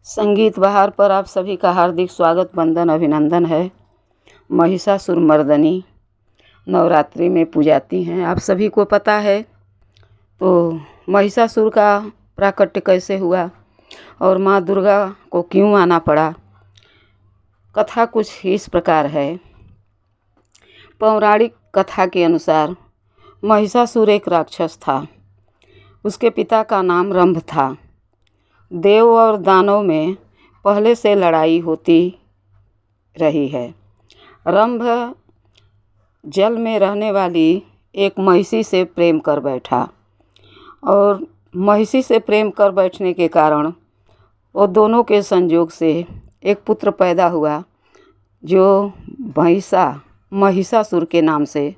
संगीत बहार पर आप सभी का हार्दिक स्वागत, वंदन, अभिनंदन है। महिषासुर मर्दनी नवरात्रि में पूजाती हैं, आप सभी को पता है। तो महिषासुर का प्राकट्य कैसे हुआ और माँ दुर्गा को क्यों आना पड़ा, कथा कुछ इस प्रकार है। पौराणिक कथा के अनुसार महिषासुर एक राक्षस था। उसके पिता का नाम रंभ था। देव और दानव में पहले से लड़ाई होती रही है। रंभ जल में रहने वाली एक महिषी से प्रेम कर बैठा और महिषी से प्रेम कर बैठने के कारण वो दोनों के संयोग से एक पुत्र पैदा हुआ जो महिषासुर के नाम से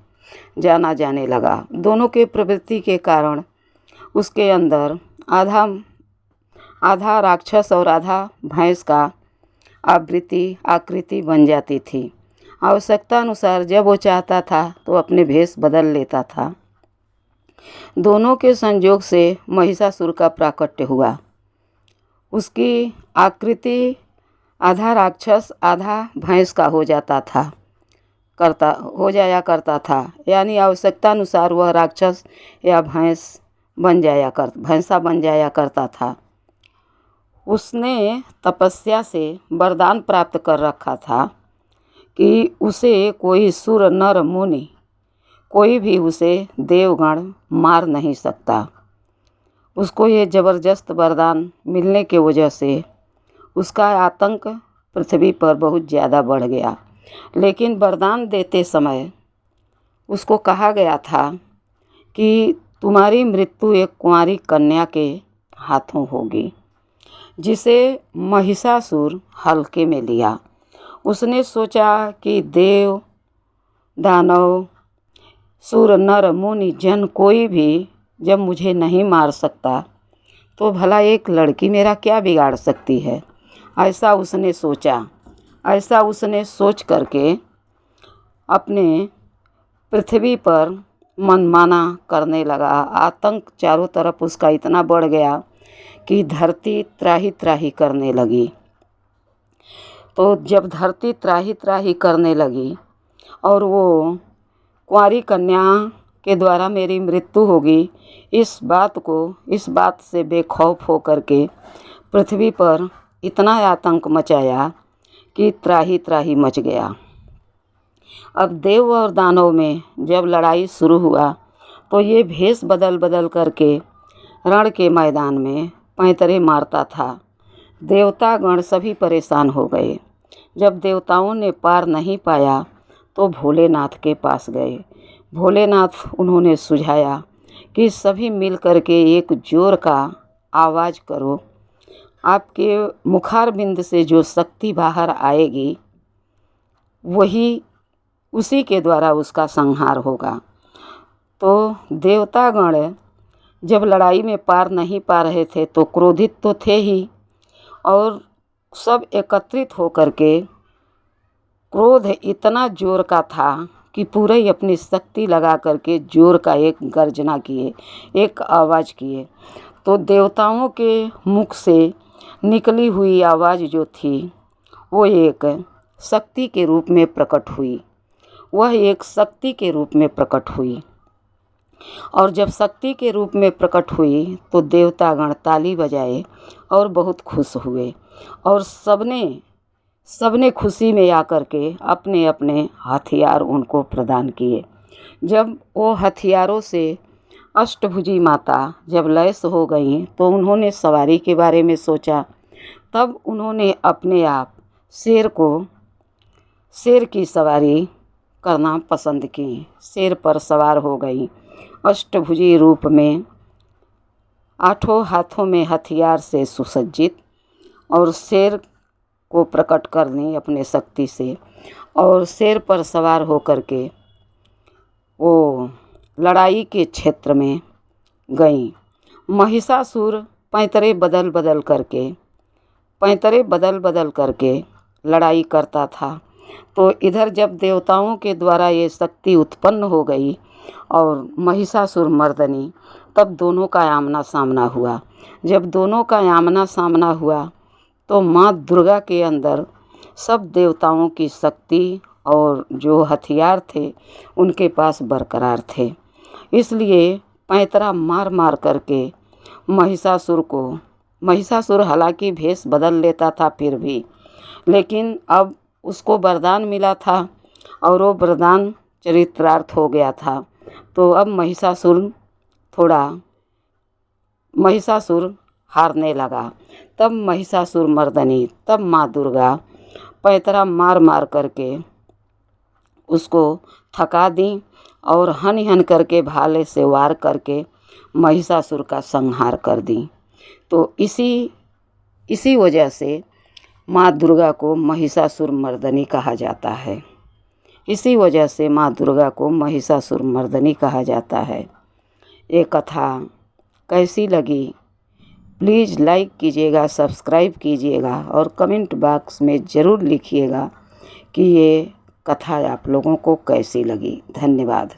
जाना जाने लगा। दोनों के प्रवृत्ति के कारण उसके अंदर आधा राक्षस और आधा भैंस का आकृति बन जाती थी। आवश्यकता अनुसार जब वो चाहता था तो अपने भेष बदल लेता था। दोनों के संयोग से महिषासुर का प्राकट्य हुआ। उसकी आकृति आधा राक्षस आधा भैंस का हो जाया करता था, यानी आवश्यकता अनुसार वह राक्षस या भैंसा बन जाया करता था। उसने तपस्या से वरदान प्राप्त कर रखा था कि उसे कोई सुर नर मुनि कोई भी उसे देवगण मार नहीं सकता। उसको ये ज़बरदस्त वरदान मिलने के वजह से उसका आतंक पृथ्वी पर बहुत ज़्यादा बढ़ गया। लेकिन वरदान देते समय उसको कहा गया था कि तुम्हारी मृत्यु एक कुंवारी कन्या के हाथों होगी, जिसे महिषासुर हल्के में लिया। उसने सोचा कि देव दानव सुर नर मुनि जन कोई भी जब मुझे नहीं मार सकता तो भला एक लड़की मेरा क्या बिगाड़ सकती है। ऐसा उसने सोचा। ऐसा उसने सोच करके अपने पृथ्वी पर मनमाना करने लगा। आतंक चारों तरफ उसका इतना बढ़ गया कि धरती त्राही त्राही करने लगी। तो जब धरती त्राही त्राही करने लगी और वो कुंवारी कन्या के द्वारा मेरी मृत्यु होगी, इस बात से बेखौफ होकर के पृथ्वी पर इतना आतंक मचाया कि त्राही त्राही मच गया। अब देव और दानव में जब लड़ाई शुरू हुआ तो ये भेष बदल बदल करके रण के मैदान में पैंतरे मारता था। देवतागण सभी परेशान हो गए। जब देवताओं ने पार नहीं पाया तो भोलेनाथ के पास गए। भोलेनाथ उन्होंने सुझाया कि सभी मिल करके एक जोर का आवाज़ करो। आपके मुखारबिंद से जो शक्ति बाहर आएगी उसी के द्वारा उसका संहार होगा। तो देवतागण जब लड़ाई में पार नहीं पा रहे थे तो क्रोधित तो थे ही, और सब एकत्रित होकर के क्रोध इतना जोर का था कि पूरे ही अपनी शक्ति लगा करके जोर का एक गर्जना किए, एक आवाज़ किए। तो देवताओं के मुख से निकली हुई आवाज़ जो थी वो एक शक्ति के रूप में प्रकट हुई। वह एक शक्ति के रूप में प्रकट हुई और जब शक्ति के रूप में प्रकट हुई तो देवतागण ताली बजाए और बहुत खुश हुए और सबने खुशी में आकर के अपने अपने हथियार उनको प्रदान किए। जब वो हथियारों से अष्टभुजी माता जब लैस हो गई तो उन्होंने सवारी के बारे में सोचा। तब उन्होंने अपने आप शेर की सवारी करना पसंद की। शेर पर सवार हो गई अष्टभुजी रूप में, 8 हाथों में हथियार से सुसज्जित, और शेर को प्रकट करनी अपने शक्ति से, और शेर पर सवार होकर के वो लड़ाई के क्षेत्र में गई। महिषासुर पैंतरे बदल बदल करके लड़ाई करता था। तो इधर जब देवताओं के द्वारा ये शक्ति उत्पन्न हो गई और महिषासुर मर्दनी, तब दोनों का आमना सामना हुआ। जब दोनों का आमना सामना हुआ तो माँ दुर्गा के अंदर सब देवताओं की शक्ति और जो हथियार थे उनके पास बरकरार थे। इसलिए पैंतरा मार मार करके महिषासुर हालांकि भेष बदल लेता था फिर भी, लेकिन अब उसको वरदान मिला था और वो वरदान चरितार्थ हो गया था। तो अब महिषासुर हारने लगा। तब महिषासुर मर्दनी, तब माँ दुर्गा पैंतरा मार मार करके उसको थका दी और हन हन करके भाले से वार करके महिषासुर का संहार कर दी। तो इसी वजह से माँ दुर्गा को महिषासुर मर्दनी कहा जाता है। इसी वजह से माँ दुर्गा को महिषासुर मर्दनी कहा जाता है। ये कथा कैसी लगी प्लीज़ लाइक कीजिएगा, सब्सक्राइब कीजिएगा और कमेंट बॉक्स में ज़रूर लिखिएगा कि ये कथा आप लोगों को कैसी लगी। धन्यवाद।